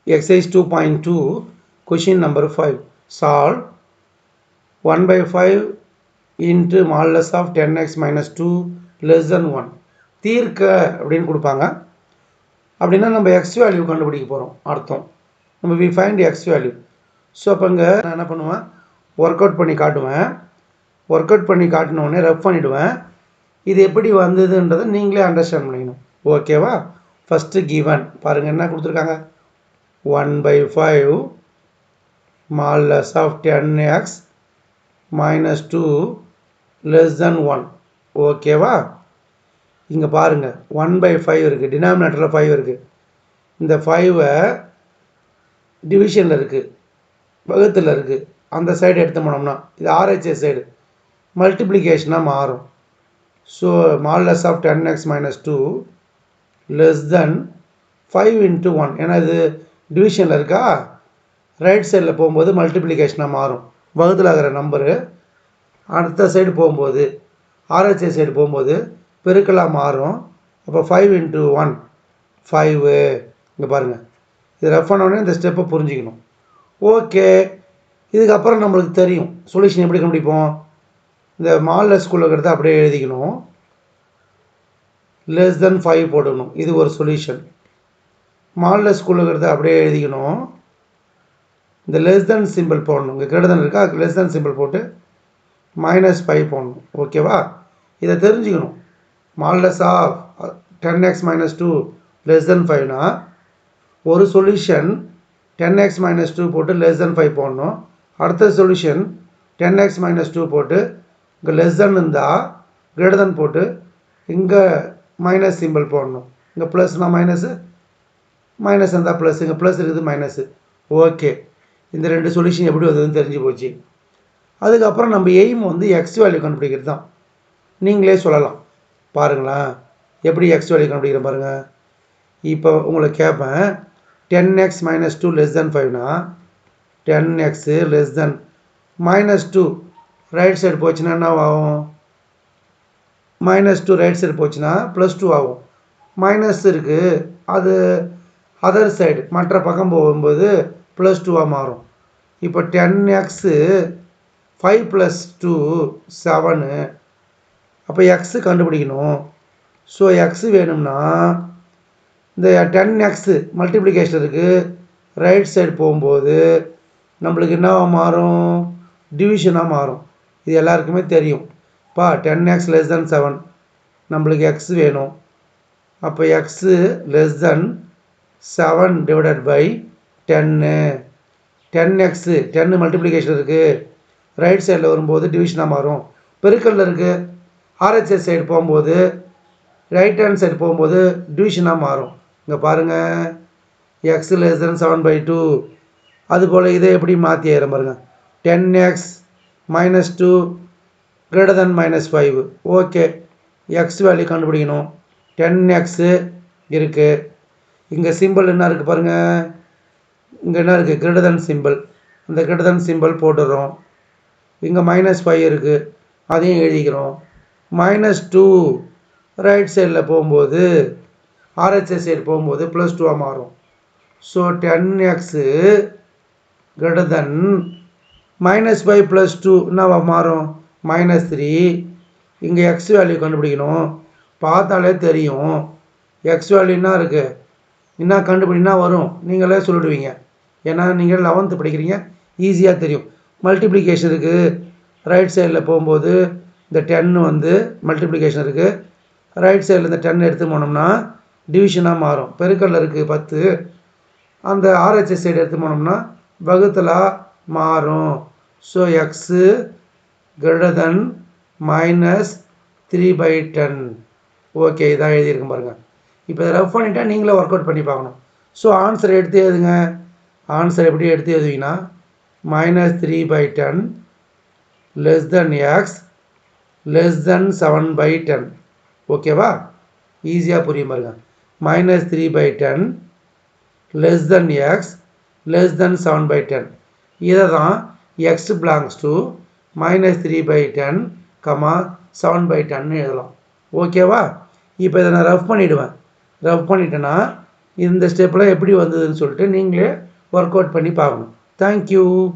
Exercise 2.2, question number 5. Solve 1 by 5 into modulus of 10x minus 2 less than 1. தீர்க்க அப்படின்னு கொடுப்பாங்க. அப்படின்னா நம்ம எக்ஸ் வேல்யூ கண்டுபிடிக்க போகிறோம் அர்த்தம். நம்ம we find X value. So அப்போ இங்கே நான் என்ன பண்ணுவேன், ஒர்க் அவுட் பண்ணி காட்டுவேன். ஒர்க் அவுட் பண்ணி காட்டினோடனே ரஃப் பண்ணிவிடுவேன். இது எப்படி வந்ததுன்றதை நீங்களே அண்டர்ஸ்டாண்ட் பண்ணிக்கணும். ஓகேவா? ஃபஸ்ட்டு கிவன் பாருங்கள் என்ன கொடுத்துருக்காங்க. 1 by 5 modulus of 10x minus 2 less than 1. ஓகேவா? இங்கே பாருங்கள் 1 by 5 இருக்குது, டினாமினேட்டரில் 5 இருக்குது. இந்த 5 டிவிஷனில் இருக்குது, வகுத்தில் இருக்குது. அந்த சைடு எடுத்து போனோம்னா இது ஆர்ஹெச்எஸ் சைடு மல்டிப்ளிகேஷனாக மாறும். So modulus of 10x minus 2 less than 5 into 1. ஏன்னா இது டிவிஷனில் இருக்கா, ரைட் சைடில் போகும்போது மல்டிப்ளிகேஷனாக மாறும். வகுத்தில் ஆகிற நம்பரு அடுத்த சைடு போகும்போது ஆர்ஹெச்எஸ் சைடு போகும்போது பெருக்கலாக மாறும். அப்போ 5 into 1 5. இங்கே பாருங்கள், இது ரஃப் பண்ணோடனே இந்த ஸ்டெப்பை புரிஞ்சிக்கணும். ஓகே, இதுக்கப்புறம் நம்மளுக்கு தெரியும் சொல்யூஷன் எப்படி கண்டுபிடிப்போம். இந்த மாடுலஸ் ஸ்கூலில் இருக்கிறத அப்படியே எழுதிக்கணும், லெஸ் தென் 5 போடணும். இது ஒரு சொல்யூஷன். மாடுலஸ் ஸ்கூலில் இருக்கிறத அப்படியே எழுதிக்கணும், இந்த லெஸ் தென் சிம்பிள் போடணும். இங்கே கிரேட்டர் தென் இருக்கா, லெஸ் தென் சிம்பிள் போட்டு -5 போடணும். ஓகேவா? இதை தெரிஞ்சுக்கணும். Modulus of 10x minus 2 less than 5னா ஒரு சொல்யூஷன் 10x minus 2 போட்டு less than 5 போடணும். அடுத்த சொல்யூஷன் 10x minus 2 போட்டு இங்கே லெஸ் தென் இருந்தால் கிரேட்டர் தென் போட்டு இங்கே மைனஸ் சிம்பிள் போடணும். இங்கே ப்ளஸ்னா மைனஸு, மைனஸ் இருந்தால் ப்ளஸ், இங்கே ப்ளஸ் இருக்குது மைனஸு. ஓகே, இந்த ரெண்டு சொல்யூஷன் எப்படி வந்ததுன்னு தெரிஞ்சு போச்சு. அதுக்கப்புறம் நம்ம எய்ம் வந்து எக்ஸ் வேல்யூ கண்டுபிடிக்கிறது தான். நீங்களே சொல்லலாம் பாருங்களேன், எப்படி எக்ஸ் வேல்யூ கண்டுபிடிக்கிறேன் பாருங்கள். இப்போ உங்களை கேட்பேன், 10x minus 2 less than 5னா 10x less than -2 right side போச்சுன்னா என்ன ஆகும், -2 ரைட் சைடு போச்சுன்னா +2 ஆகும். மைனஸ் இருக்குது, அது அதர் சைடு மற்ற பக்கம் போகும்போது +2 மாறும். இப்போ 10x 5 + 2 7. அப்போ எக்ஸு கண்டுபிடிக்கணும். ஸோ எக்ஸு வேணும்னா இந்த 10x மல்டிப்ளிகேஷன் இருக்குது, ரைட் சைடு போகும்போது நம்மளுக்கு என்ன மாறும், டிவிஷனாக மாறும். இது எல்லாருக்குமே தெரியும். பா 10x less than 7 நம்மளுக்கு எக்ஸ் வேணும். அப்போ x less than 7 divided by 10. 10x 10 multiplication இருக்குது, ரைட் சைடில் வரும்போது டிவிஷனாக மாறும். பெருக்கல்ல இருக்குது, ஆர்ஹெச்எஸ் சைடு போகும்போது ரைட் ஹேண்ட் சைடு போகும்போது டிவிஷனாக மாறும். இங்கே பாருங்கள், எக்ஸ் லெஸ் தென் 7/2. அதுபோல் இதை எப்படி மாற்றி ஆயிரம் பாருங்கள், 10x minus 2 greater than -5. Okay, X value கண்டுபிடிக்கணும். 10x இருக்குது, இங்கே சிம்பிள் என்ன இருக்குது பாருங்கள், இங்கே என்ன இருக்குது, கிரேட்டர் தென் சிம்பிள். அந்த கிரேட்டர் தென் சிம்பிள் போட்டுடுறோம். இங்கே -5 இருக்குது, அதையும் எழுதிக்கிறோம். -2 ரைட் சைடில் போகும்போது ஆர்ஹெச்எஸ் சைடு போகும்போது +2 மாறும். ஸோ 10x greater than -5 + 2 என்ன மாறும், -3. இங்கே எக்ஸ் வேல்யூ கண்டுபிடிக்கணும். பார்த்தாலே தெரியும் எக்ஸ் வேல்யூ என்ன இருக்குது, என்ன கண்டுபிடினா வரும், நீங்களே சொல்லிடுவீங்க. ஏன்னா நீங்கள் 11th படிக்கிறீங்க, ஈஸியாக தெரியும். மல்டிப்ளிகேஷன் இருக்குது, ரைட் சைடில் போகும்போது இந்த 10 வந்து மல்டிப்ளிகேஷன் இருக்குது, ரைட் சைடில் இந்த 10 எடுத்து போனோம்னா டிவிஷனாக மாறும். பெருக்கல்ல இருக்குது 10, அந்த ஆர்ஹெச்எஸ் சைடு எடுத்து போனோம்னா வகுத்தலாக மாறும். So x greater than -3/10. Okay, இதான் எழுதியிருக்கேன் பாருங்கள். இப்போ இதை ரஃப் பண்ணிவிட்டால் நீங்களே ஒர்க் அவுட் பண்ணி பார்க்கணும். ஸோ ஆன்சர் எடுத்து எழுதுங்க. ஆன்சர் எப்படி எடுத்து எழுதுவீங்கன்னா -3/10 less than x less than 7/10. ஓகேவா? ஈஸியாக புரியும் பாருங்கள். -3/10 less than x less than 7/10. இதை தான் x belongs to -3/10, 7/10 எழுதலாம். ஓகேவா? இப்போ இதை நான் ரஃப் பண்ணிவிடுவேன். ரஃப் பண்ணிட்டேன்னா இந்த ஸ்டெப்லாம் எப்படி வந்ததுன்னு சொல்லிட்டு நீங்களே ஒர்க் அவுட் பண்ணி பார்க்கணும். தேங்க்யூ.